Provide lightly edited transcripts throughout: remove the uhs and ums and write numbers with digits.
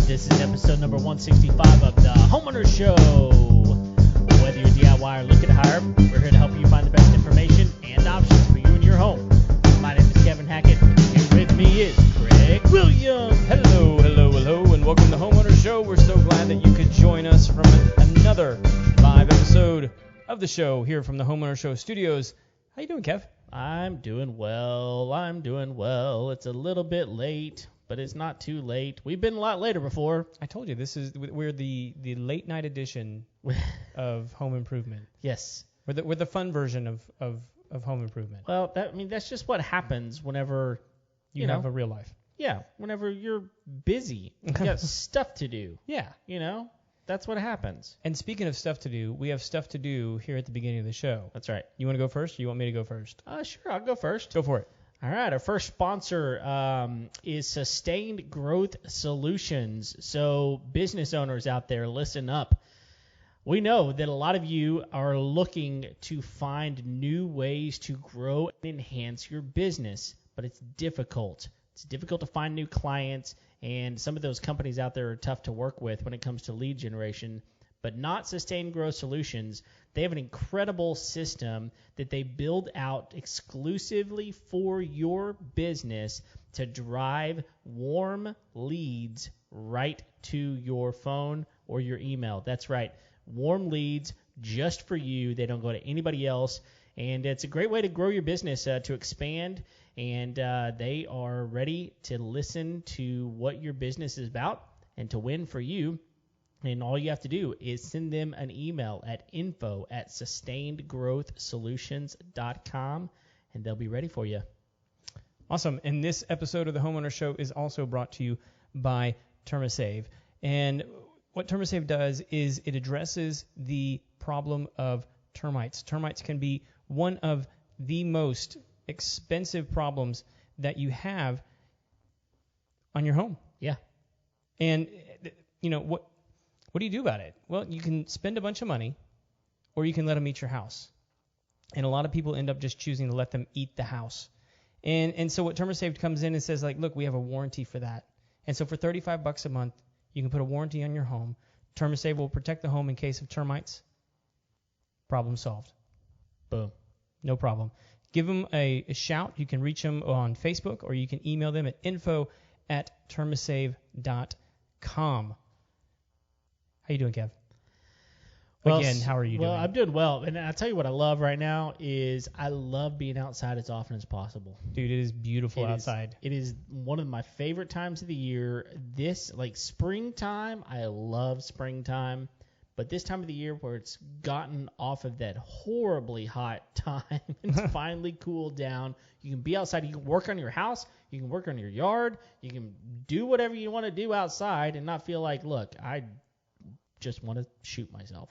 This is episode number 165 of the Homeowners Show. Whether you're DIY or looking to hire, we're here to help you find the best information and options for you and your home. My name is Kevin Hackett. Here with me is Craig Williams. Hello, and welcome to Homeowners Show. We're so glad that you could join us from another live episode of the show here from the Homeowners Show studios. How you doing, Kev? I'm doing well. It's a little bit late, but it's not too late. We've been a lot later before. I told you we're the late night edition of Home Improvement. Yes. We're the fun version of Home Improvement. Well, that's just what happens whenever you have a real life. Yeah, whenever you're busy, you got stuff to do. Yeah. That's what happens. And speaking of stuff to do, we have stuff to do here at the beginning of the show. That's right. You want to go first, or you want me to go first? Sure, I'll go first. Go for it. All right, our first sponsor is Sustained Growth Solutions. So business owners out there, listen up. We know that a lot of you are looking to find new ways to grow and enhance your business, but it's difficult. It's difficult to find new clients, and some of those companies out there are tough to work with when it comes to lead generation, but not Sustained Growth Solutions. They have an incredible system that they build out exclusively for your business to drive warm leads right to your phone or your email. That's right. Warm leads just for you. They don't go to anybody else. And it's a great way to grow your business, to expand. And they are ready to listen to what your business is about and to win for you. And all you have to do is send them an email at info@sustainedgrowthsolutions.com, and they'll be ready for you. Awesome. And this episode of the Homeowner Show is also brought to you by TermaSave. And what TermaSave does is it addresses the problem of termites. Termites can be one of the most expensive problems that you have on your home. Yeah. And, what do you do about it? Well, you can spend a bunch of money, or you can let them eat your house. And a lot of people end up just choosing to let them eat the house. And so what TermaSave comes in and says, look, we have a warranty for that. And so for $35 a month, you can put a warranty on your home. TermaSave will protect the home in case of termites. Problem solved. Boom. No problem. Give them a shout. You can reach them on Facebook, or you can email them at info@termasave.com. How you doing, Kev? Well, again, how are you doing? Well, I'm doing well. And I'll tell you what I love right now is I love being outside as often as possible. Dude, it is beautiful outside. It is one of my favorite times of the year. Springtime, I love springtime. But this time of the year where it's gotten off of that horribly hot time and it's finally cooled down, you can be outside. You can work on your house. You can work on your yard. You can do whatever you want to do outside and not feel like, look, I just want to shoot myself.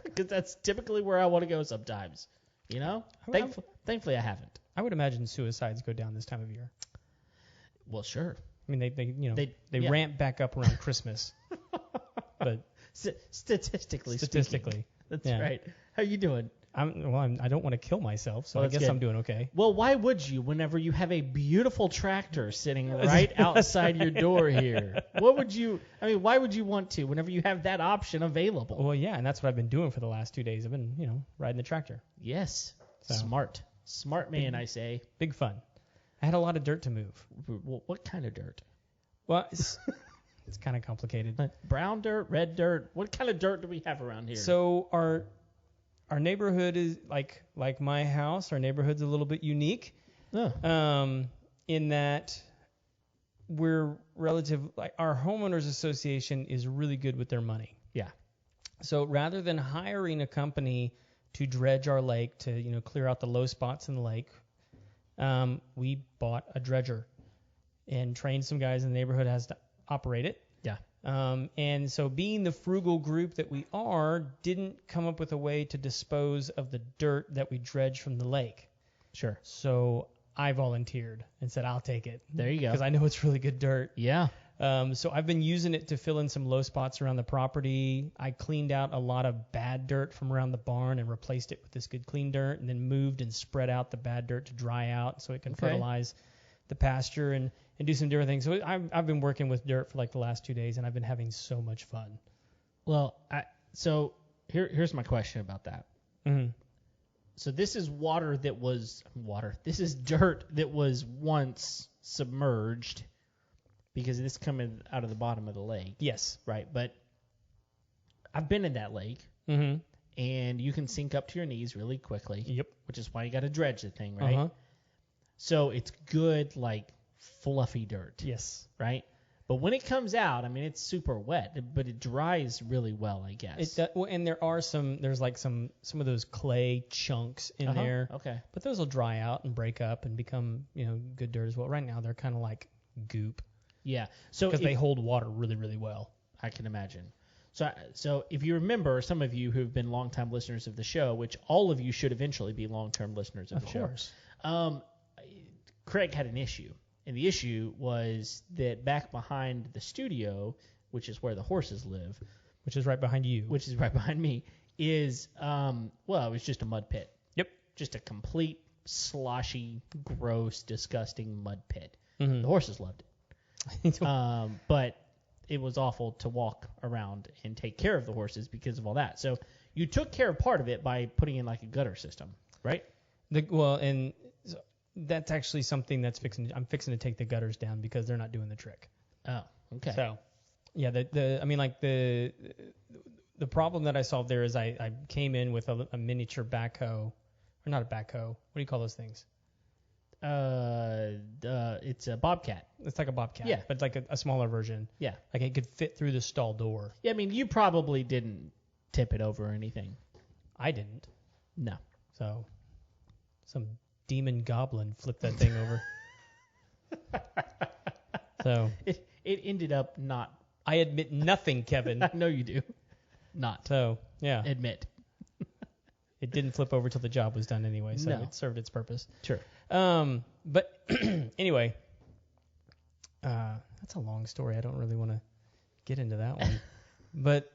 Because that's typically where I want to go sometimes. Thankfully I haven't. I would imagine suicides go down this time of year. Well, sure. I mean, they ramp back up around Christmas. But statistically. That's yeah. right. How you doing? I don't want to kill myself, so I guess good. I'm doing okay. Well, why would you whenever you have a beautiful tractor sitting right outside your door here? Why would you want to whenever you have that option available? Well, yeah, and that's what I've been doing for the last 2 days. I've been, riding the tractor. Yes. So, Smart man, I say. Big fun. I had a lot of dirt to move. Well, what kind of dirt? Well, it's kind of complicated. Brown dirt, red dirt. What kind of dirt do we have around here? So our neighborhood is like my house. Our neighborhood's a little bit unique, in that we're our homeowners association is really good with their money. Yeah. So rather than hiring a company to dredge our lake to clear out the low spots in the lake, we bought a dredger and trained some guys in the neighborhood as to operate it. Yeah. And so being the frugal group that we are, didn't come up with a way to dispose of the dirt that we dredge from the lake. Sure. So I volunteered and said, I'll take it. There you go. Because I know it's really good dirt. Yeah. So I've been using it to fill in some low spots around the property. I cleaned out a lot of bad dirt from around the barn and replaced it with this good clean dirt, and then moved and spread out the bad dirt to dry out so it can fertilize the pasture and do some different things. So I've been working with dirt for like the last 2 days, and I've been having so much fun. Well, here's my question about that. Mm-hmm. So this is This is dirt that was once submerged because it's coming out of the bottom of the lake. Yes. Right. But I've been in that lake, Mm-hmm. and you can sink up to your knees really quickly. Yep. Which is why you got to dredge the thing, right? Uh-huh. So it's good, like fluffy dirt. Yes. Right. But when it comes out, I mean, it's super wet, but it dries really well, I guess. And there's like some of those clay chunks in there. Okay. But those will dry out and break up and become, good dirt as well. Right now they're kind of like goop. Yeah. So because they hold water really, really well. I can imagine. So if you remember, some of you who've been longtime listeners of the show, which all of you should eventually be long-term listeners of the show. Of course. Craig had an issue. And the issue was that back behind the studio, which is where the horses live, which is right behind you, which is right behind me, is, it was just a mud pit. Yep. Just a complete, sloshy, gross, disgusting mud pit. Mm-hmm. The horses loved it. But it was awful to walk around and take care of the horses because of all that. So you took care of part of it by putting in like a gutter system, right? That's actually something I'm fixing to take the gutters down because they're not doing the trick. Oh, okay. So, yeah, the problem that I solved there is I came in with a miniature backhoe, or not a backhoe. What do you call those things? It's a bobcat. It's like a bobcat. Yeah. But like a smaller version. Yeah. Like it could fit through the stall door. Yeah, I mean, you probably didn't tip it over or anything. I didn't. No. So, some demon goblin flipped that thing over. So it ended up not. I admit nothing, Kevin. I know you do. Not. So yeah. Admit. It didn't flip over till the job was done anyway, so No. it served its purpose. Sure. But anyway, that's a long story. I don't really want to get into that one. But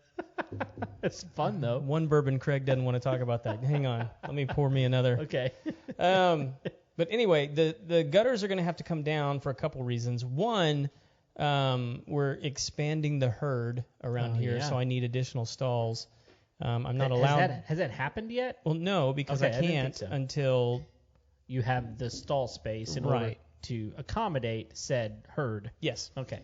it's fun though. One bourbon, Craig doesn't want to talk about that. Hang on, let me pour me another. Okay. But anyway, the gutters are going to have to come down for a couple reasons. One, we're expanding the herd around here, so I need additional stalls. I'm not allowed. Has that happened yet? Well, no, because Okay, I I didn't can't think so. until. You have the stall space in order to accommodate said herd. Yes. Okay.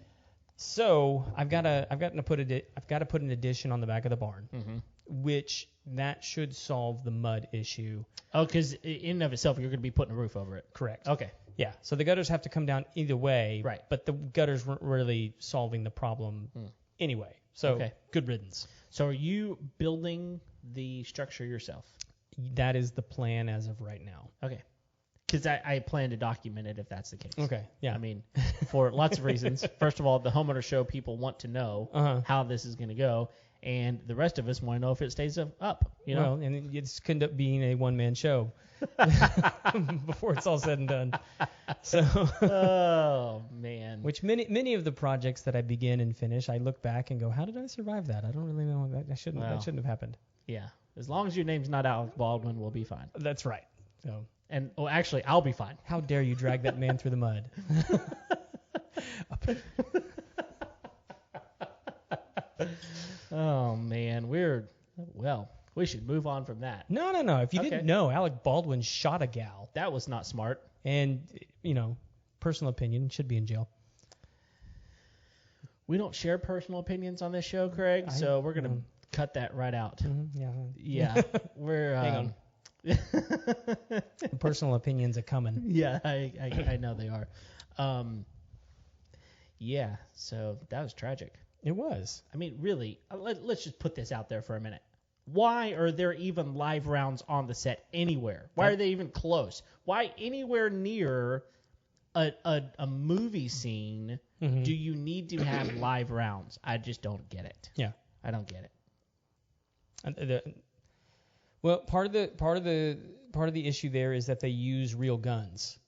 So I've got to put an addition on the back of the barn, Mm-hmm. which that should solve the mud issue. Oh, because in and of itself, you're going to be putting a roof over it. Correct. Okay. Yeah. So the gutters have to come down either way. Right. But the gutters weren't really solving the problem anyway. So good riddance. So are you building the structure yourself? That is the plan as of right now. Okay. Because I plan to document it if that's the case. Okay. Yeah. I mean, for lots of reasons. First of all, the Homeowners Show people want to know how this is going to go, and the rest of us want to know if it stays up. You know? Well, and it's going to be a one-man show before it's all said and done. So. Oh man. Which many of the projects that I begin and finish, I look back and go, how did I survive that? I don't really know. That shouldn't have happened. Yeah. As long as your name's not Alec Baldwin, we'll be fine. That's right. So. And actually, I'll be fine. How dare you drag that man through the mud? Oh man, we should move on from that. No. If you didn't know, Alec Baldwin shot a gal. That was not smart. And personal opinion, should be in jail. We don't share personal opinions on this show, Craig, so we're gonna cut that right out. Yeah. Yeah, we're. Hang on. Personal opinions are coming. Yeah, I know they are. Yeah, so that was tragic. It was. I mean, really, let's just put this out there for a minute. Why are there even live rounds on the set anywhere? Why are they even close? Why anywhere near a movie scene do you need to have live rounds? I just don't get it. Yeah. I don't get it. Well, part of the issue there is that they use real guns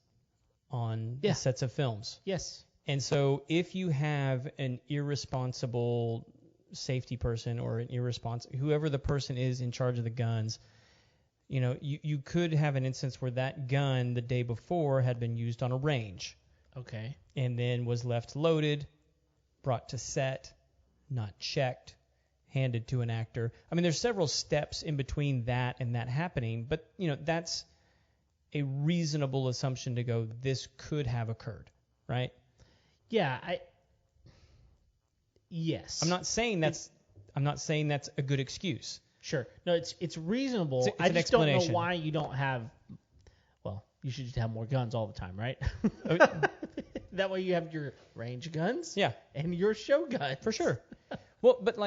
on the sets of films. Yes. And so if you have an irresponsible safety person or an whoever the person is in charge of the guns, you could have an instance where that gun the day before had been used on a range. Okay. And then was left loaded, brought to set, not checked, handed to an actor. I mean, there's several steps in between that and that happening, but that's a reasonable assumption to go, this could have occurred, right? Yeah, yes. I'm not saying that's a good excuse. Sure. No, it's reasonable. It's I an just don't know explanation. why you don't have. Well, you should just have more guns all the time, right? That way you have your range guns. Yeah. And your show guns. For sure. Well, but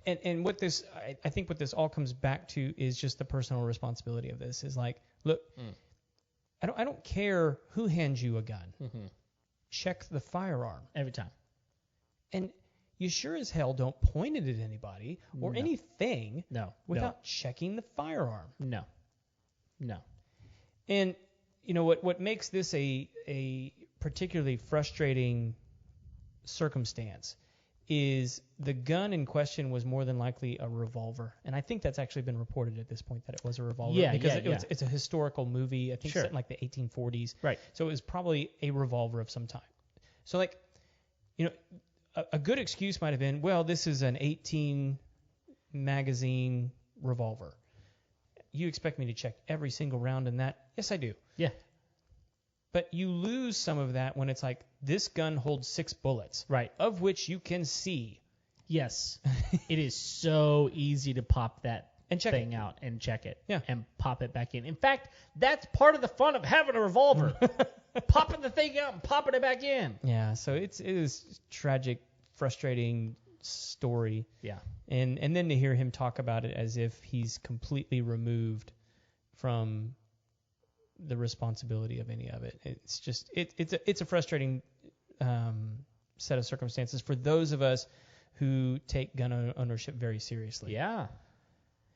and what this, I think what this all comes back to is just the personal responsibility of this. Is like, look, I don't care who hands you a gun. Mm-hmm. Check the firearm Every time. and you sure as hell don't point it at anybody or anything without checking the firearm. No. And what makes this a particularly frustrating circumstance is the gun in question was more than likely a revolver. And I think that's actually been reported at this point that it was a revolver. Yeah, because it's a historical movie, I think set in like the 1840s. Right. So it was probably a revolver of some type. So a good excuse might have been, well, this is an 18 magazine revolver. You expect me to check every single round in that? Yes, I do. Yeah. But you lose some of that when it's like, this gun holds 6 bullets. Right. Of which you can see. Yes. It is so easy to pop that and check thing out and check it. Yeah. And pop it back in. In fact, that's part of the fun of having a revolver. Popping the thing out and popping it back in. Yeah, so it is tragic, frustrating story. Yeah. And then to hear him talk about it as if he's completely removed from the responsibility of any of it. It's just it's a frustrating set of circumstances for those of us who take gun ownership very seriously. Yeah.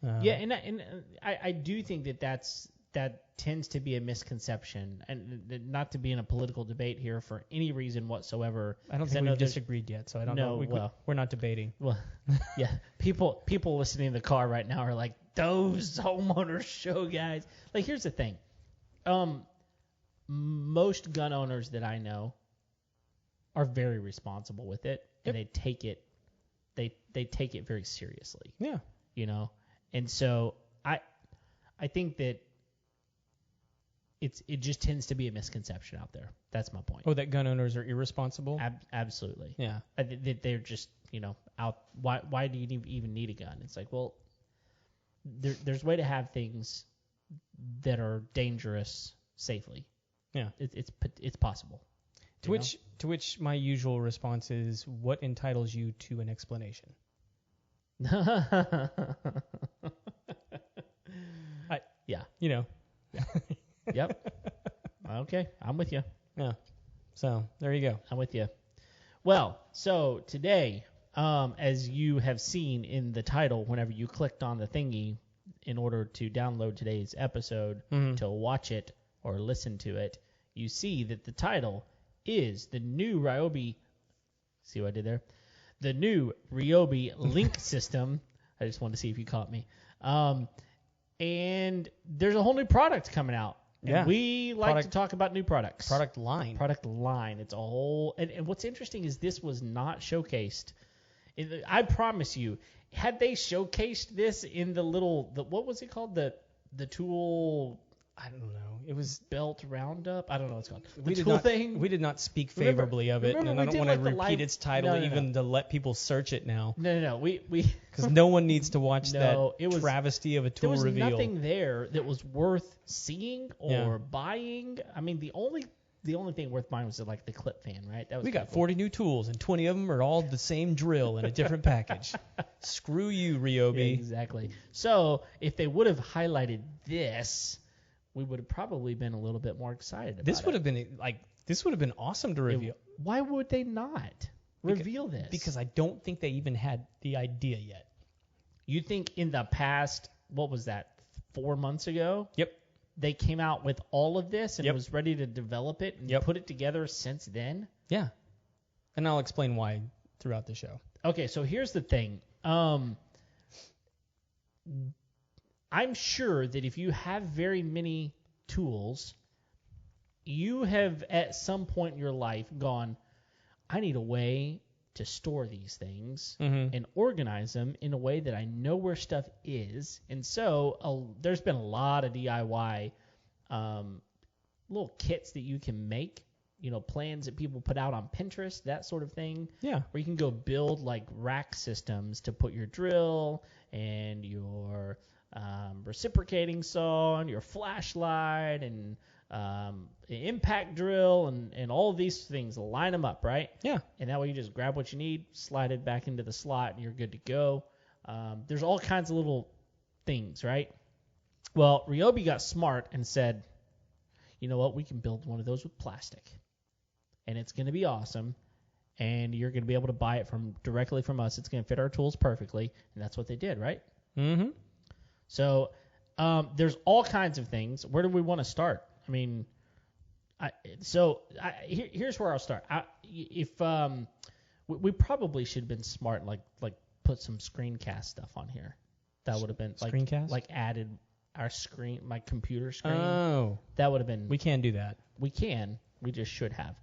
And I do think that tends to be a misconception, and not to be in a political debate here for any reason whatsoever. I don't think we've disagreed yet, so I don't know. We're not debating. Well, yeah. People listening in the car right now are like, those Homeowners Show guys. Like, here's the thing. Most gun owners that I know are very responsible with it, and they take it very seriously. Yeah. And so I think that it just tends to be a misconception out there. That's my point. Oh, that gun owners are irresponsible? Absolutely. Yeah. They're just, out. Why do you even need a gun? It's like, well, there's a way to have things that are dangerous safely. Yeah. It's possible. To which my usual response is, what entitles you to an explanation? Yeah. Yep. Okay, I'm with you. Yeah. So there you go. I'm with you. Well, so today, as you have seen in the title, whenever you clicked on the thingy in order to download today's episode to watch it or listen to it, you see that the title is the new Ryobi. See what I did there? The new Ryobi Link System. I just wanted to see if you caught me. And there's a whole new product coming out. Yeah. And we like to talk about new products. Product line. It's a whole. And what's interesting is this was not showcased. I promise you, had they showcased this in what was it called? The tool. I don't know. It was belt roundout. I don't know what it's called. We did not speak favorably of it, and I don't want to repeat its title to let people search it now. No. We because no one needs to watch travesty of a tool reveal. There was nothing there that was worth seeing or buying. I mean, the only thing worth buying was like the clip fan, right? We got 40 new tools, and 20 of them are all the same drill in a different package. Screw you, Ryobi. Yeah, exactly. So if they would have highlighted this, we would have probably been a little bit more excited about it. This would have been awesome to reveal. Why would they not reveal this? Because I don't think they even had the idea yet. You think in the past, what was that, 4 months ago? Yep. they came out with all of this and Yep. was ready to develop it and Yep. put it together since then? Yeah. And I'll explain why throughout the show. Okay, so here's the thing. I'm sure that if you have very many tools, you have at some point in your life gone, I need a way to store these things and organize them in a way that I know where stuff is. And so there's been a lot of DIY little kits that you can make, plans that people put out on Pinterest, that sort of thing. Yeah. Where you can go build like rack systems to put your drill and your reciprocating saw and your flashlight and impact drill and all of these things, line them up, right? Yeah. And that way you just grab what you need, slide it back into the slot, and you're good to go. There's all kinds of little things, right? Well, Ryobi got smart and said, you know what, we can build one of those with plastic. And it's going to be awesome. And you're going to be able to buy it directly from us. It's going to fit our tools perfectly. And that's what they did, right? Mm-hmm. So there's all kinds of things. Where do we want to start? I mean, here's where I'll start. We probably should have been smart, like put some screencast stuff on here. That would have been Screencast? like added our screen, my computer screen. Oh. That would have been. We can do that. We can. We just should have.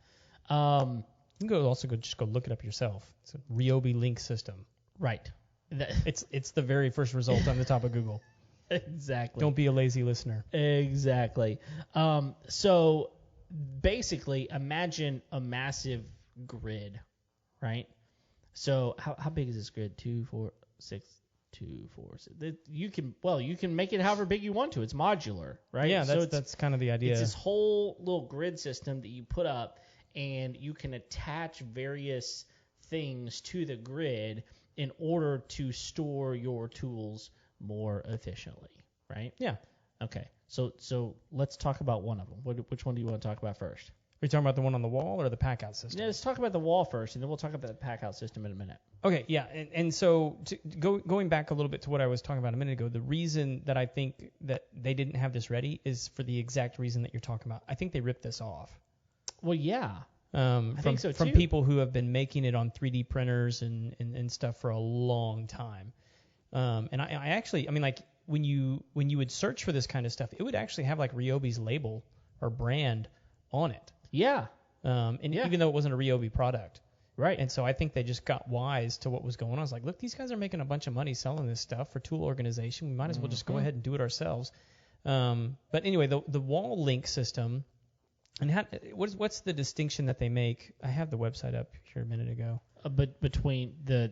You can just go look it up yourself. It's a Ryobi Link system. Right. It's the very first result on the top of Google. Exactly. Don't be a lazy listener. Exactly. So basically, imagine a massive grid, right? So how big is this grid? 2, 4, 6, 2, 4, 6. You can make it however big you want to. It's modular, right? Yeah, so that's kind of the idea. It's this whole little grid system that you put up, and you can attach various things to the grid in order to store your tools more efficiently, right? Yeah. Okay. So let's talk about one of them. Which one do you want to talk about first? Are you talking about the one on the wall or the pack out system? Yeah, let's talk about the wall first, and then we'll talk about the pack out system in a minute. Okay, yeah, and so going back a little bit to what I was talking about a minute ago, the reason that I think that they didn't have this ready is for the exact reason that you're talking about. I think they ripped this off. Well, yeah. I think so, from too. people who have been making it on 3D printers and stuff for a long time. And I actually, I mean, like when you would search for this kind of stuff, it would actually have like Ryobi's label or brand on it. Yeah. Even though it wasn't a Ryobi product. Right. And so I think they just got wise to what was going on. I was like, look, these guys are making a bunch of money selling this stuff for tool organization. We might as well just go ahead and do it ourselves. But anyway, the wall link system, and what's the distinction that they make? I have the website up here a minute ago. But between the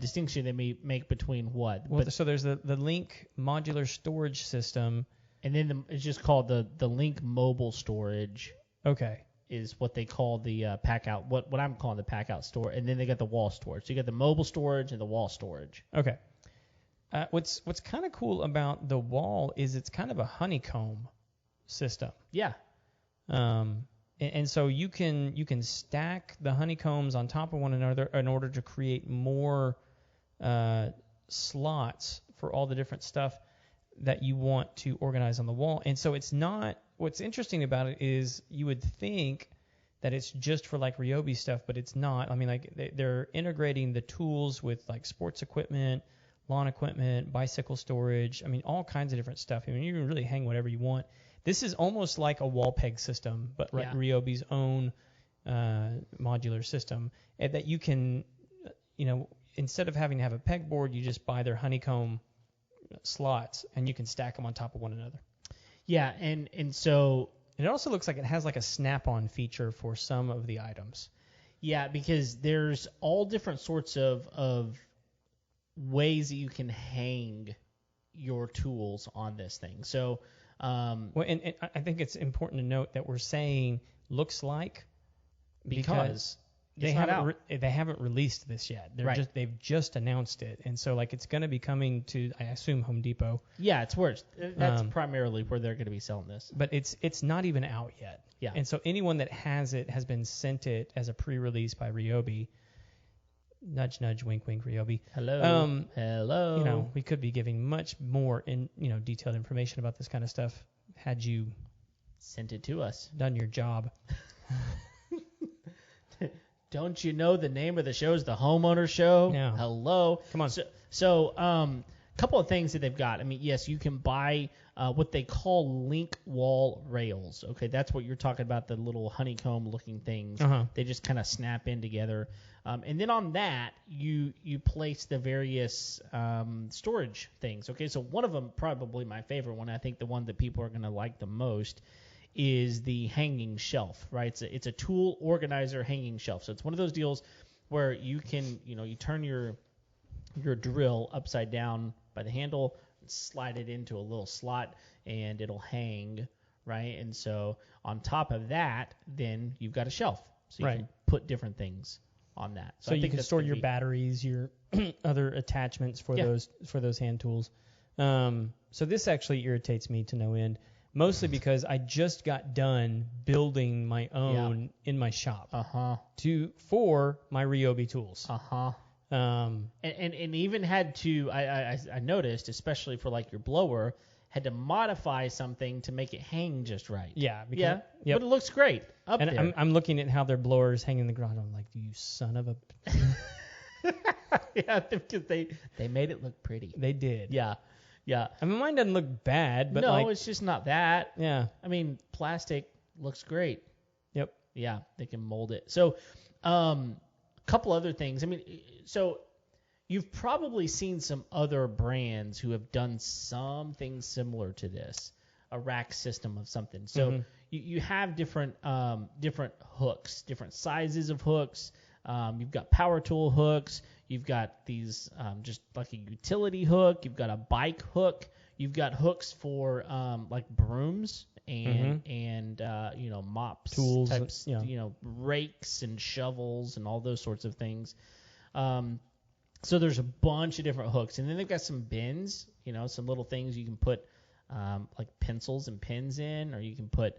distinction they may make between what? Well, so there's the Link modular storage system. And then it's just called the Link Mobile Storage. Okay. Is what they call the pack out, what I'm calling the pack out store, and then they got the wall storage. So you got the mobile storage and the wall storage. Okay. What's kind of cool about the wall is it's kind of a honeycomb system. Yeah. And so you can stack the honeycombs on top of one another in order to create more slots for all the different stuff that you want to organize on the wall. And so it's not. What's interesting about it is you would think that it's just for like Ryobi stuff, but it's not. I mean, like they're integrating the tools with like sports equipment, lawn equipment, bicycle storage. I mean, all kinds of different stuff. I mean, you can really hang whatever you want. This is almost like a wall peg system, but like Ryobi's own modular system, and that you can, instead of having to have a pegboard, you just buy their honeycomb slots and you can stack them on top of one another. Yeah, and so it also looks like it has like a snap-on feature for some of the items. Yeah, because there's all different sorts of ways that you can hang your tools on this thing. So, and I think it's important to note that we're saying looks like because they haven't released this yet. They've just announced it, and so like it's going to be coming to, I assume, Home Depot. Yeah, it's where that's primarily where they're going to be selling this. But it's not even out yet. Yeah. And so anyone that has it has been sent it as a pre-release by Ryobi. Nudge, nudge, wink, wink, Ryobi. Hello. Hello. We could be giving much more detailed information about this kind of stuff had you sent it to us. done your job. Don't you know the name of the show is the Homeowners Show? Yeah. Hello. Come on. So couple of things that they've got. I mean, yes, you can buy what they call link wall rails. Okay, that's what you're talking about, the little honeycomb-looking things. They just kind of snap in together. And then on that, you place the various storage things. Okay, so one of them, probably my favorite one, I think the one that people are going to like the most, is the hanging shelf, right? It's a tool organizer hanging shelf. So it's one of those deals where you can, you turn your drill upside down by the handle, slide it into a little slot, and it'll hang, right? And so on top of that, then you've got a shelf. So you can put different things on that. So you can store your batteries, your other attachments for those hand tools. So this actually irritates me to no end, mostly because I just got done building my own in my shop for my Ryobi tools. And even had to, I noticed, especially for like your blower, had to modify something to make it hang just right. Yeah. But it looks great up and there. I'm looking at how their blowers hang in the ground. I'm like, you son of a... Yeah, because they made it look pretty. They did. Yeah. I mean, mine doesn't look bad, but no, it's just not that. Yeah. I mean, plastic looks great. Yep. Yeah, they can mold it. So, couple other things. I mean, so you've probably seen some other brands who have done something similar to this, a rack system of something. So you have different hooks, different sizes of hooks. You've got power tool hooks. You've got these just like a utility hook. You've got a bike hook. You've got hooks for like brooms and mops, tools, types, rakes and shovels and all those sorts of things. So there's a bunch of different hooks, and then they've got some bins, some little things you can put like pencils and pins in, or you can put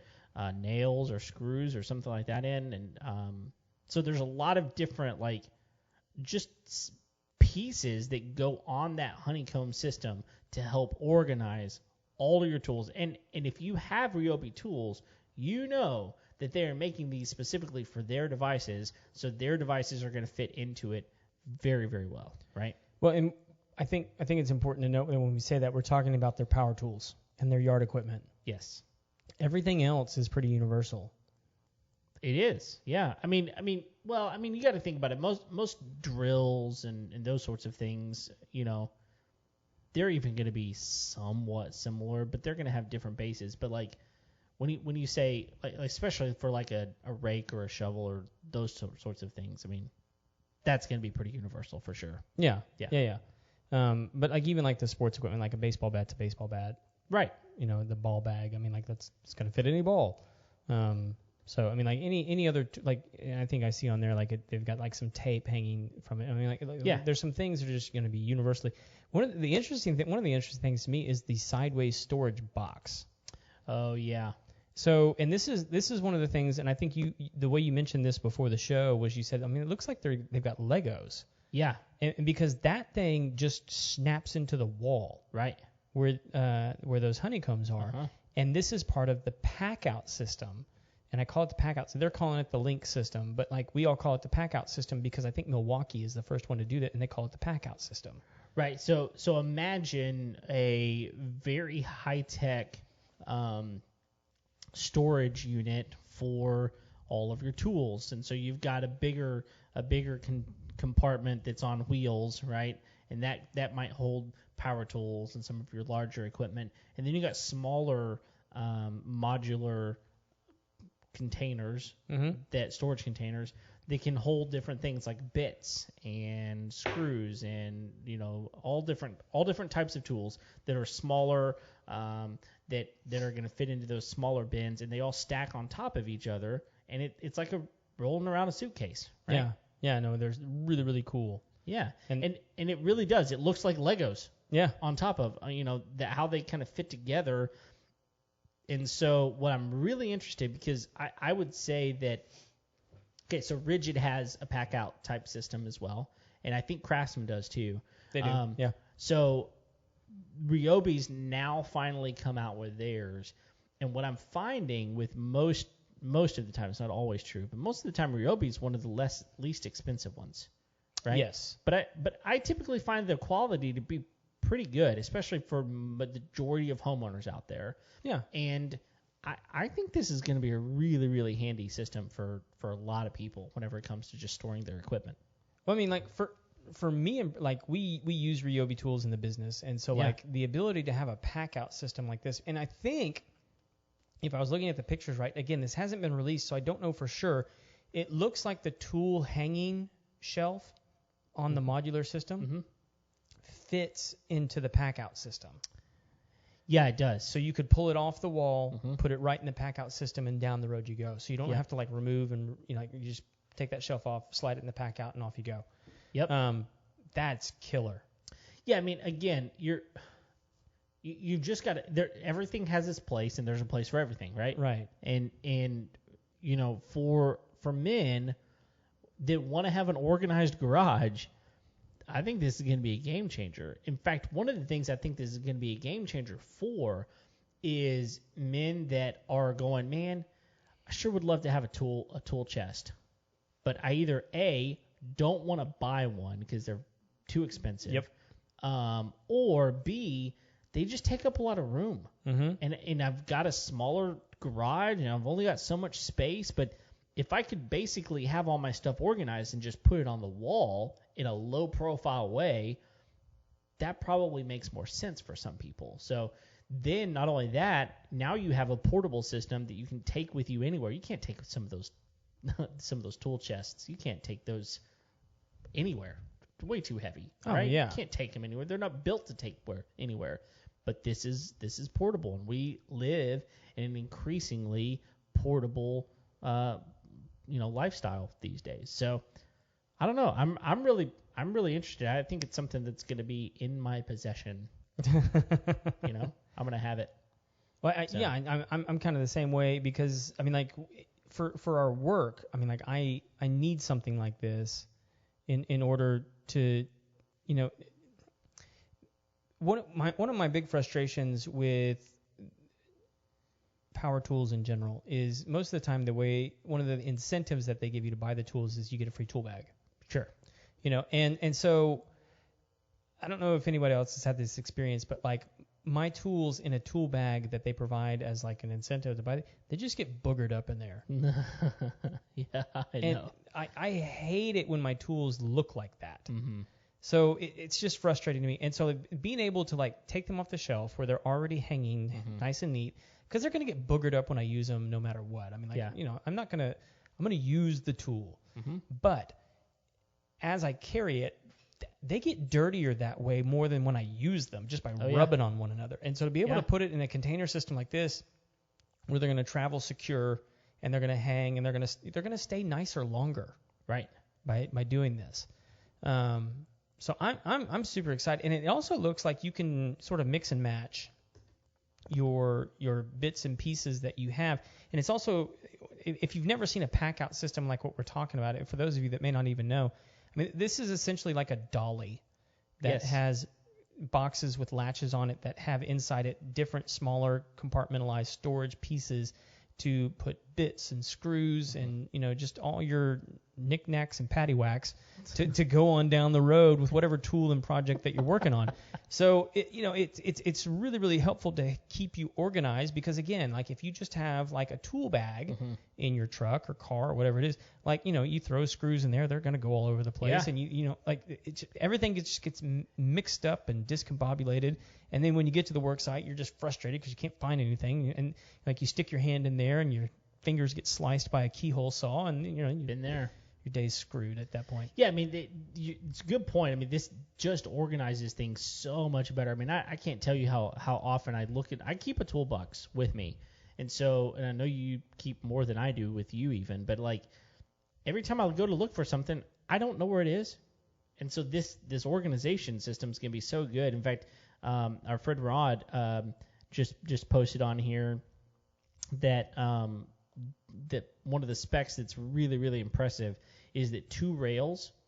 nails or screws or something like that in, and so there's a lot of different like just pieces that go on that honeycomb system to help organize all of your tools. And if you have Ryobi tools, you know that they are making these specifically for their devices, so their devices are going to fit into it very, very well, right? Well, and I think it's important to note that when we say that, we're talking about their power tools and their yard equipment. Yes. Everything else is pretty universal. It is, yeah. I mean, you got to think about it. Most drills and those sorts of things, they're even going to be somewhat similar, but they're going to have different bases. But like when you say, like, especially for like a rake or a shovel or those sorts of things, I mean, that's going to be pretty universal for sure. Yeah. But like even like the sports equipment, like a baseball bat's a baseball bat. Right. The ball bag. I mean, like it's going to fit any ball. So I mean, like any other I think I see on there they've got like some tape hanging from it. I mean, there's some things that are just going to be universally. One of the interesting things to me is the sideways storage box. Oh yeah. So and this is one of the things, and I think the way you mentioned this before the show was you said, I mean, it looks like they've got Legos. Yeah. And because that thing just snaps into the wall, right, where those honeycombs are, and this is part of the pack out system. And I call it the pack out. So they're calling it the Link system, but like we all call it the pack out system because I think Milwaukee is the first one to do that, and they call it the pack out system. Right. So imagine a very high tech storage unit for all of your tools, and so you've got a bigger compartment that's on wheels, right? And that might hold power tools and some of your larger equipment, and then you got smaller modular containers, that storage containers, they can hold different things like bits and screws and all different types of tools that are smaller, that are going to fit into those smaller bins, and they all stack on top of each other, and it's like a rolling around a suitcase, right? Yeah, no, they're really, really cool. Yeah, and it really does. It looks like Legos. Yeah. On top of how they kind of fit together. And so what I'm really interested, because I would say that, okay, so Rigid has a pack-out type system as well, and I think Craftsman does too. They do, yeah. So Ryobi's now finally come out with theirs, And what I'm finding with most of the time, it's not always true, but most of the time Ryobi is one of the least expensive ones, right? Yes. But I typically find the quality to be pretty good, especially for the majority of homeowners out there. Yeah. And I think this is going to be a really, really handy system for a lot of people whenever it comes to just storing their equipment. Well, I mean, like for me, like we use Ryobi tools in the business, and so like the ability to have a pack out system like this, and I think if I was looking at the pictures right, again, this hasn't been released, so I don't know for sure. It looks like the tool hanging shelf on the modular system fits into the pack out system. Yeah, it does. So you could pull it off the wall, put it right in the pack out system, and down the road you go. So you don't have to like remove and you just take that shelf off, slide it in the pack out, and off you go. Yep. That's killer. Yeah, I mean, again, you just got to. Everything has its place, and there's a place for everything, right? Right. And for men that want to have an organized garage, I think this is going to be a game changer. In fact, one of the things I think this is going to be a game changer for is men that are going, man, I sure would love to have a tool chest, but I either A, don't want to buy one because they're too expensive, or B, they just take up a lot of room. And I've got a smaller garage and I've only got so much space, but if I could basically have all my stuff organized and just put it on the wall in a low profile way, that probably makes more sense for some people. So then not only that, now you have a portable system that you can take with you anywhere. You can't take some of those tool chests. You can't take those anywhere. They're way too heavy. Right? Yeah. You can't take them anywhere. They're not built to take anywhere. But this is portable, and we live in an increasingly portable lifestyle these days. So I don't know. I'm really interested. I think it's something that's going to be in my possession. I'm going to have it. Well, I'm kind of the same way because I mean, like for our work, I mean, like I need something like this in order to, one of my big frustrations with power tools in general is most of the time one of the incentives that they give you to buy the tools is you get a free tool bag. Sure. And so I don't know if anybody else has had this experience, but like my tools in a tool bag that they provide as like an incentive to buy, they just get boogered up in there. Yeah, I know. I hate it when my tools look like that. So it's just frustrating to me. And so being able to like take them off the shelf where they're already hanging nice and neat, because they're going to get boogered up when I use them no matter what. I mean, like, I'm going to use the tool. But as I carry it, they get dirtier that way more than when I use them just by rubbing on one another. And so to be able to put it in a container system like this where they're going to travel secure and they're going to hang and they're going to stay nicer longer, right, by doing this. So I'm super excited, and it also looks like you can sort of mix and match your bits and pieces that you have, and it's also, if you've never seen a pack out system like what we're talking about, for those of you that may not even know, I mean, this is essentially like a dolly that has boxes with latches on it that have inside it different smaller compartmentalized storage pieces to put bits and screws and just all your knickknacks and paddywhacks to go on down the road with whatever tool and project that you're working on. So it's really, really helpful to keep you organized because again, like if you just have like a tool bag in your truck or car or whatever it is, like you throw screws in there, they're going to go all over the place, and everything just gets mixed up and discombobulated. And then when you get to the work site, you're just frustrated because you can't find anything, and like you stick your hand in there and your fingers get sliced by a keyhole saw, and you've been there. Your day's screwed at that point. Yeah, I mean, it's a good point. I mean, this just organizes things so much better. I mean, I can't tell you how often I keep a toolbox with me, and I know you keep more than I do with you even, but like every time I go to look for something, I don't know where it is, and so this organization system is gonna be so good. In fact, our friend Rod just posted on here that that one of the specs that's really, really impressive is that two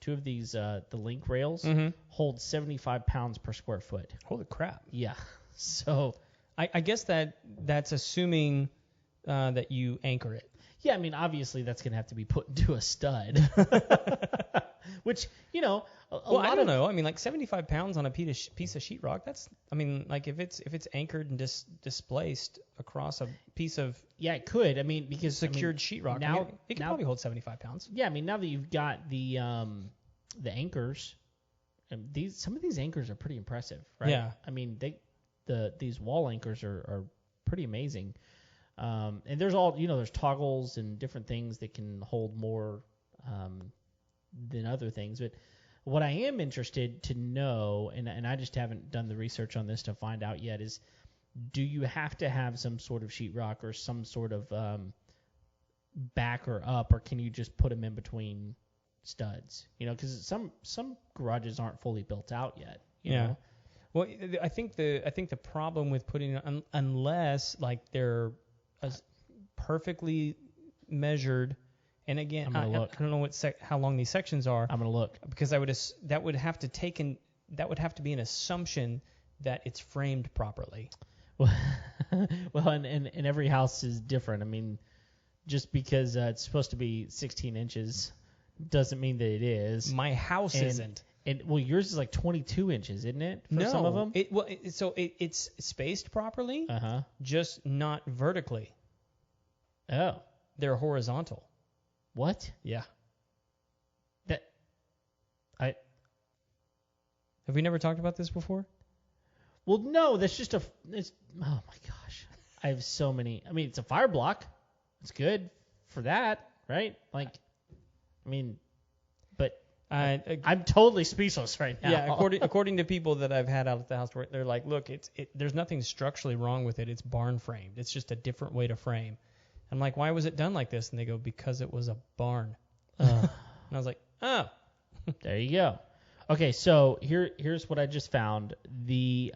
of these the link rails hold 75 pounds per square foot. Holy crap. Yeah. So I guess that's assuming that you anchor it. Yeah, I mean, obviously that's going to have to be put into a stud. Which, a lot I don't know. I mean, like 75 pounds on a piece of sheetrock, like if it's anchored and displaced across a piece of Yeah, it could. I mean, because secured sheetrock, now it can probably hold 75 pounds. Yeah, I mean, now that you've got the anchors, some of these anchors are pretty impressive, right? Yeah. I mean, these wall anchors are pretty amazing. And there's there's toggles and different things that can hold more than other things. But what I am interested to know, and I just haven't done the research on this to find out yet, is do you have to have some sort of sheetrock or some sort of backer up, or can you just put them in between studs? Because some garages aren't fully built out yet. You know? Well, I think the problem with putting unless like they're perfectly measured, and again, I don't know how long these sections are. I'm gonna look because that would have to be an assumption that it's framed properly. Well, and every house is different. I mean, just because it's supposed to be 16 inches doesn't mean that it is. My house isn't. And yours is like 22 inches, isn't it? For some of them. It's spaced properly. Just not vertically. Oh. They're horizontal. What? Yeah. Have we never talked about this before? Well, no. That's just oh my gosh. I have so many. I mean, it's a fire block. It's good for that, right? Like, I mean, but I'm totally speechless right now. Yeah, according to people that I've had out at the house, they're like, look, there's nothing structurally wrong with it. It's barn framed. It's just a different way to frame. I'm like, why was it done like this? And they go, because it was a barn. And I was like, oh. There you go. Okay, so here's what I just found. The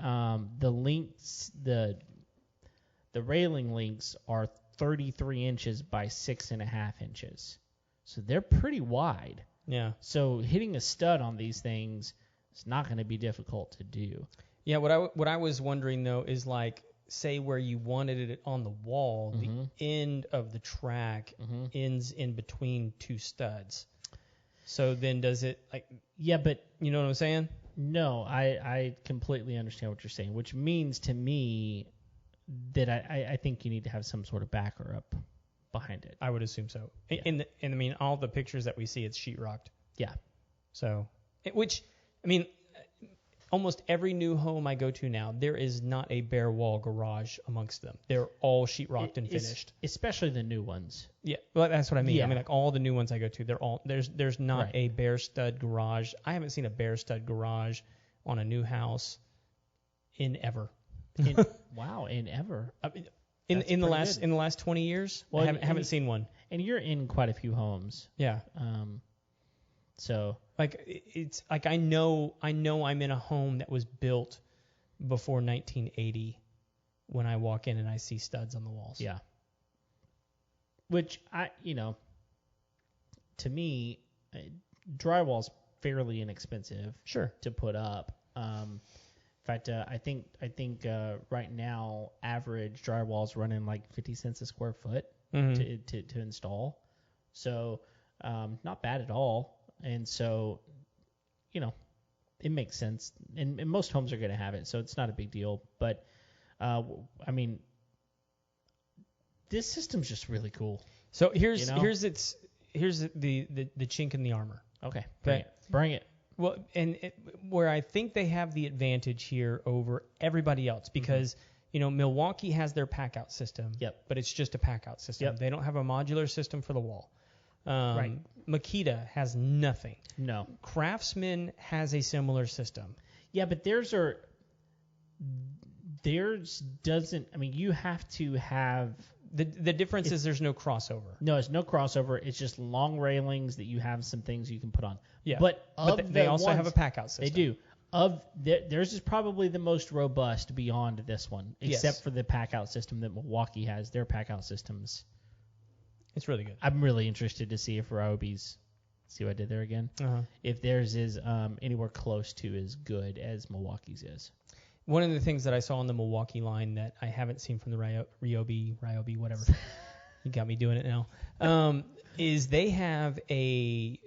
links, the railing links are 33 inches by 6.5 inches. So they're pretty wide. Yeah. So hitting a stud on these things is not going to be difficult to do. Yeah, what I was wondering though is like, say where you wanted it on the wall, the end of the track ends in between two studs. So then does it like? Yeah, but you know what I'm saying? No, I completely understand what you're saying, which means to me that I think you need to have some sort of backer up behind it. I would assume so. Yeah. And I mean, all the pictures that we see, it's sheetrocked. Yeah. So, almost every new home I go to now, there is not a bare wall garage amongst them. They're all sheetrocked and finished. Especially the new ones. Yeah, well, that's what I mean. Yeah. I mean, like all the new ones I go to, they're all there's not a bare stud garage. I haven't seen a bare stud garage on a new house in ever. Wow, in ever. I mean, in the last 20 years, well, I haven't seen one. And you're in quite a few homes. Yeah. So like it's like I know I'm in a home that was built before 1980 when I walk in and I see studs on the walls. Yeah. Which to me, drywall's fairly inexpensive. Sure. To put up. In fact, I think right now average drywall's running like 50 cents a square foot to install. So not bad at all. And so, it makes sense. And most homes are going to have it, so it's not a big deal. But, I mean, this system's just really cool. So here's the chink in the armor. Okay. Bring it. Well, where I think they have the advantage here over everybody else because, Milwaukee has their pack-out system. Yep. But it's just a pack-out system. Yep. They don't have a modular system for the wall. Right. Makita has nothing. No. Craftsman has a similar system. Yeah, but theirs doesn't. I mean, you have to have the difference is there's no crossover. No, it's no crossover. It's just long railings that you have some things you can put on. Yeah. But they also have a pack out system. They do. Theirs is probably the most robust beyond this one, except for the pack out system that Milwaukee has. Their pack out systems. It's really good. I'm really interested to see if Ryobi's, see what I did there again? Uh-huh. If theirs is anywhere close to as good as Milwaukee's is. one of the things that I saw on the Milwaukee line that I haven't seen from the Ryobi, whatever, you got me doing it now, is they have a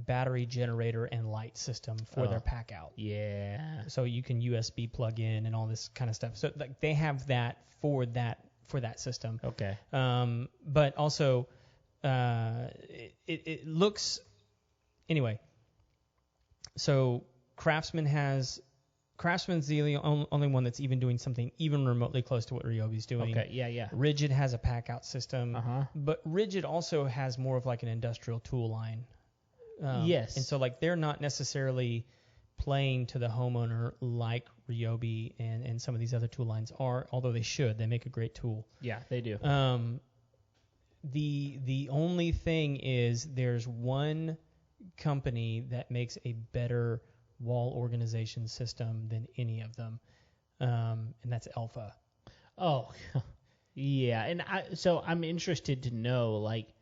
battery generator and light system for their pack out. Yeah. So you can USB plug in and all this kind of stuff. So like they have that for that system. Okay. But also, it looks anyway. So Craftsman's the only one that's even doing something even remotely close to what Ryobi's doing. Okay, yeah. Rigid has a pack out system, but Rigid also has more of like an industrial tool line. Yes. And so like they're not necessarily playing to the homeowner like Ryobi and some of these other tool lines are, although they should. They make a great tool. Yeah, they do. The only thing is there's one company that makes a better wall organization system than any of them, and that's Alpha. Oh, yeah. And so I'm interested to know, like,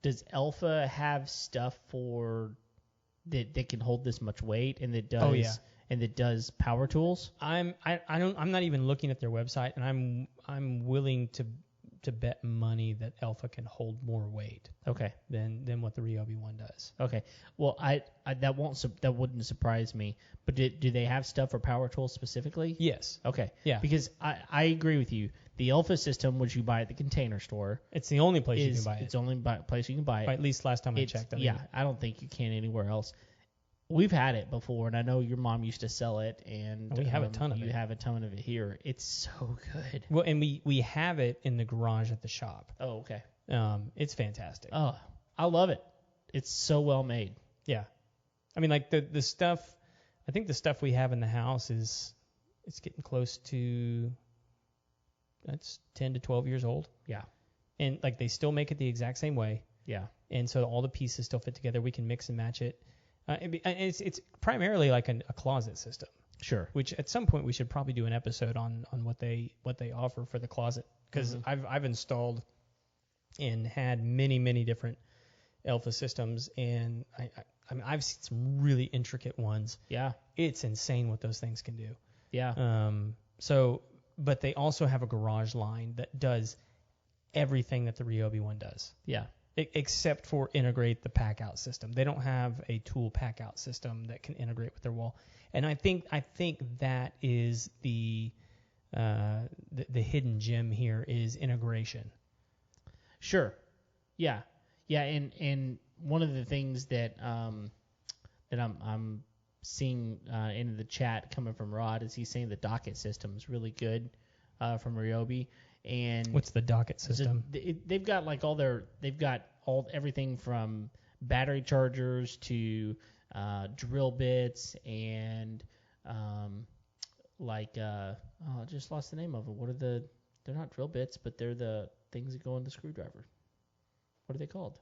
does Alpha have stuff for that can hold this much weight and that does? Oh, yeah. And that does power tools? I'm not even looking at their website, and I'm willing to bet money that Alpha can hold more weight. Okay. Than what the Ryobi one does. Okay. Well, that wouldn't surprise me. But do they have stuff for power tools specifically? Yes. Okay. Yeah. Because I agree with you. The Alpha system, which you buy at the Container Store, it's the only place you can buy it. It's the only place you can buy it. At least last time I checked. Yeah. I don't think you can anywhere else. We've had it before, and I know your mom used to sell it, and we have a ton of it. You have a ton of it here. It's so good. Well, and we have it in the garage at the shop. Oh, okay. It's fantastic. Oh, I love it. It's so well made. Yeah. I mean, like the stuff, I think the stuff we have in the house it's getting close to, that's 10 to 12 years old. Yeah. And like they still make it the exact same way. Yeah. And so all the pieces still fit together. We can mix and match it. It's primarily like a closet system. Sure. Which at some point we should probably do an episode on what they offer for the closet, because I've installed and had many different Alpha systems, and I mean I've seen some really intricate ones. Yeah. It's insane what those things can do. Yeah. But they also have a garage line that does everything that the Ryobi one does. Yeah. Except for integrate the pack out system. They don't have a tool pack out system that can integrate with their wall. And I think that is the hidden gem here is integration. Sure. Yeah. Yeah, and one of the things that that I'm seeing in the chat coming from Rod is he's saying the docket system is really good from Ryobi. And what's the docket system? They've got like everything from battery chargers to drill bits and I just lost the name of it. They're not drill bits, but they're the things that go in the screwdriver. What are they called?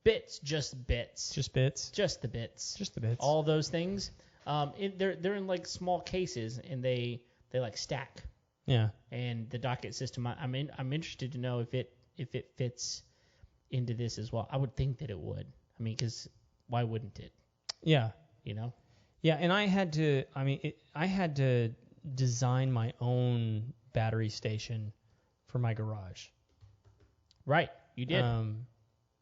Bits, just bits. Just bits? Just the bits. Just the bits. All those things. They're in like small cases and they like stack. Yeah. And the docket system, I'm interested to know if it fits into this as well. I would think that it would. I mean, because why wouldn't it? Yeah. You know? Yeah, and I had to design my own battery station for my garage. Right, you did.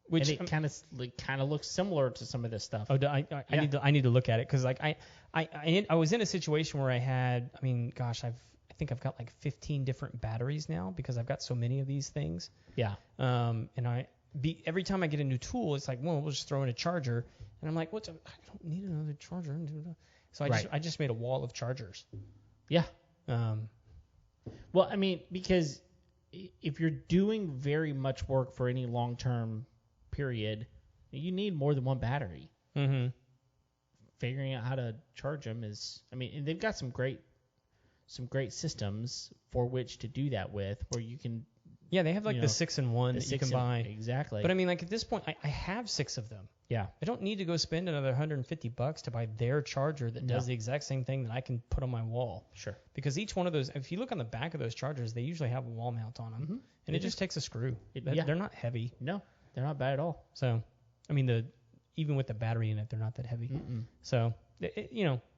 Which and it kind of looks similar to some of this stuff. Oh, I need to look at it, because like I was in a situation where I had, I mean, gosh, I think I've got like 15 different batteries now because I've got so many of these things. Yeah. And every time I get a new tool, it's like, well, we'll just throw in a charger, and I'm like, I don't need another charger. So I just made a wall of chargers. Yeah. Well, I mean, because if you're doing very much work for any long-term period, you need more than one battery. Mm-hmm. Figuring out how to charge them is, I mean, and they've got some great systems for which to do that with, where you can. Yeah, they have like the 6-in-1 that you can buy. Exactly. But I mean, like at this point, I have 6 of them. Yeah. I don't need to go spend another $150 to buy their charger that does the exact same thing that I can put on my wall. Sure. Because each one of those, if you look on the back of those chargers, they usually have a wall mount on them, mm-hmm. and it just takes a screw. They're not heavy. No, they're not bad at all. So, I mean, even with the battery in it, they're not that heavy. Mm-mm. So,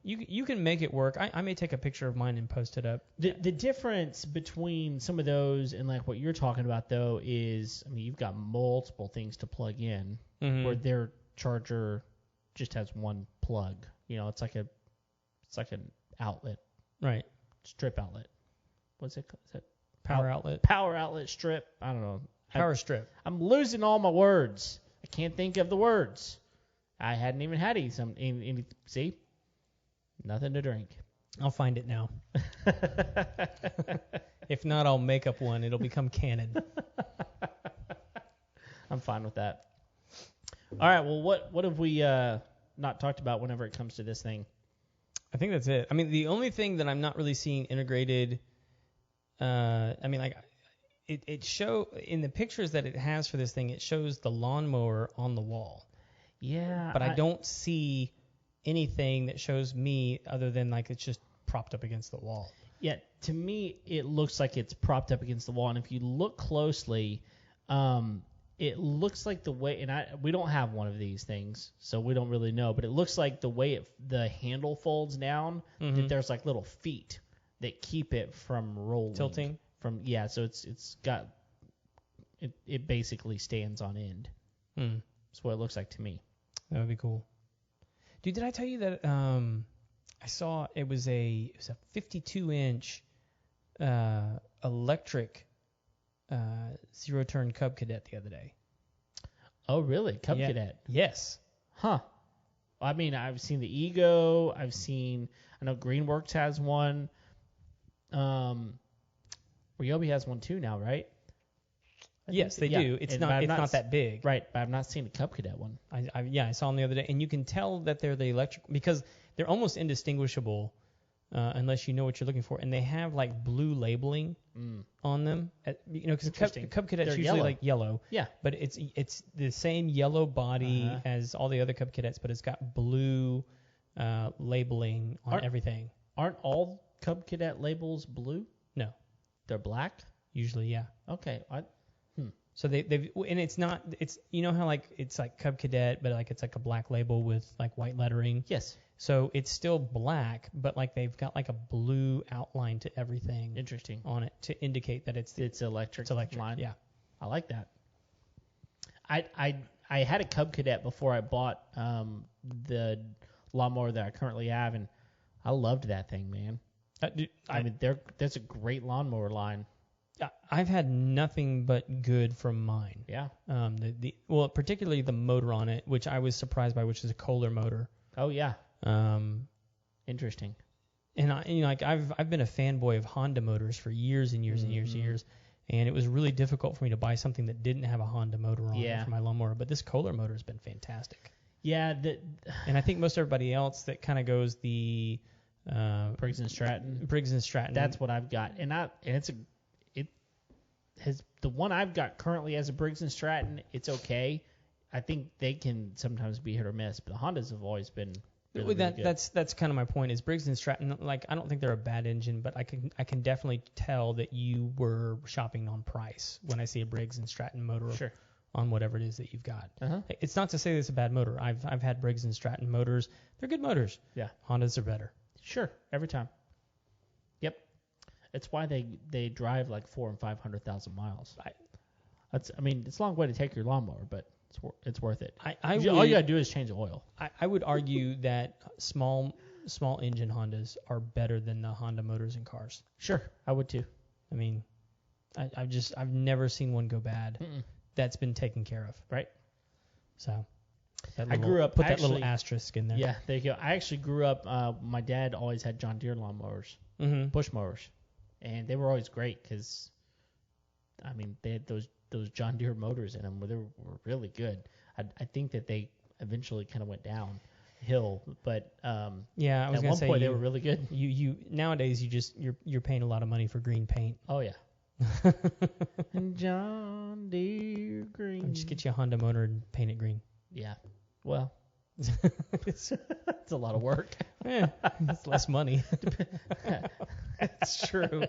you can make it work. I may take a picture of mine and post it up. The difference between some of those and like what you're talking about though is, I mean, you've got multiple things to plug in, where their charger just has one plug. It's like an outlet, right? Strip outlet. What's it called? Is it power outlet? Power outlet strip. I don't know. Power strip. I'm losing all my words. I can't think of the words. I hadn't even had any. See, nothing to drink. I'll find it now. If not, I'll make up one. It'll become canon. I'm fine with that. All right. Well, what have we not talked about whenever it comes to this thing? I think that's it. I mean, the only thing that I'm not really seeing integrated, it show in the pictures that it has for this thing, it shows the lawnmower on the wall. Yeah. But I don't see anything that shows me other than like it's just propped up against the wall. Yeah, to me, it looks like it's propped up against the wall. And if you look closely, it looks like the way, and we don't have one of these things, so we don't really know, but it looks like the way the handle folds down, that there's like little feet that keep it from rolling. Tilting? So it's got, it basically stands on end. That's what it looks like to me. That would be cool. Dude, did I tell you that I saw it was a 52-inch electric zero-turn Cub Cadet the other day. Oh, really? Cub Cadet? Yes. Huh. I mean, I've seen the Ego. I know Greenworks has one. Ryobi has one too now, right? Yes, they do. It's not that big. Right, but I've not seen a Cub Cadet one. I saw them the other day, and you can tell that they're the electric because they're almost indistinguishable unless you know what you're looking for, and they have like blue labeling on them. Because Cub Cadet's usually yellow. like yellow. Yeah. But it's the same yellow body as all the other Cub Cadets, but it's got blue labeling on everything. Aren't all Cub Cadet labels blue? No. They're black? Usually, yeah. Okay. So they've and it's how like it's like Cub Cadet, but like it's like a black label with like white lettering. Yes. So it's still black, but like they've got like a blue outline to everything. Interesting. On it to indicate that it's electric. It's electric. Line. Yeah. I like that. I had a Cub Cadet before I bought the lawnmower that I currently have, and I loved that thing, man. There's a great lawnmower line. I've had nothing but good from mine. Yeah. Particularly the motor on it, which I was surprised by, which is a Kohler motor. Oh yeah. Interesting. And I've been a fanboy of Honda motors for years and years and years and years, and it was really difficult for me to buy something that didn't have a Honda motor on it for my lawnmower. But this Kohler motor has been fantastic. Yeah. And I think most everybody else that kind of goes the Briggs and Stratton. That's what I've got, the one I've got currently as a Briggs and Stratton. It's okay. I think they can sometimes be hit or miss, but the Hondas have always been really good. That's kind of my point. Is Briggs and Stratton, like, I don't think they're a bad engine, but I can definitely tell that you were shopping on price when I see a Briggs and Stratton motor on whatever it is that you've got. It's not to say that it's a bad motor. I've had Briggs and Stratton motors. They're good motors. Yeah. Hondas are better. Sure, every time. Yep. It's why they drive like 400,000 and 500,000 miles. It's a long way to take your lawnmower, but it's worth it. All you gotta do is change the oil. I would argue that small engine Hondas are better than the Honda motors in cars. Sure, I would too. I mean, I've never seen one go bad. That's been taken care of. Right. So. I grew up. Put that little asterisk in there. Yeah, there you go. I actually grew up. My dad always had John Deere lawnmowers, push mowers, and they were always great because, they had those John Deere motors in them where they were really good. I think that they eventually kind of went downhill, but I was at gonna one say point they were really good. You nowadays you're paying a lot of money for green paint. Oh yeah. And John Deere green. Just get you a Honda motor and paint it green. Yeah. Well, it's a lot of work. It's less money. It's true.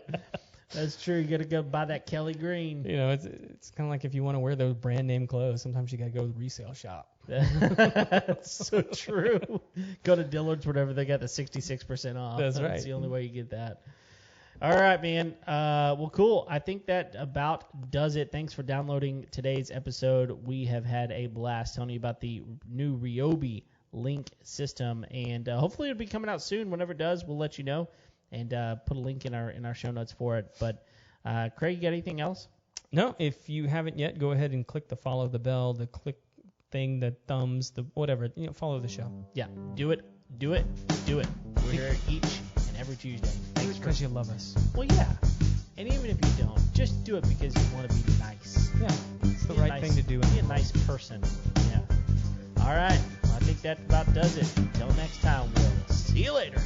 That's true. You got to go buy that Kelly Green. You know, it's kind of like if you want to wear those brand name clothes, sometimes you got to go to the resale shop. That's so true. Go to Dillard's, whatever, they got the 66% off. That's right. That's the only way you get that. All right, man. Well, cool. I think that about does it. Thanks for downloading today's episode. We have had a blast telling you about the new Ryobi Link system, and hopefully it'll be coming out soon. Whenever it does, we'll let you know and put a link in our show notes for it. But Craig, you got anything else? No. If you haven't yet, go ahead and click the follow the bell, the click thing, the thumbs, the whatever. You know, follow the show. Yeah. Do it. We're here each and every Tuesday. Thanks Because you love us. Well, yeah. And even if you don't, just do it because you want to be nice. Yeah. It's the right thing to do. Be a nice person. Yeah. All right. Well, I think that about does it. Until next time, we'll see you later.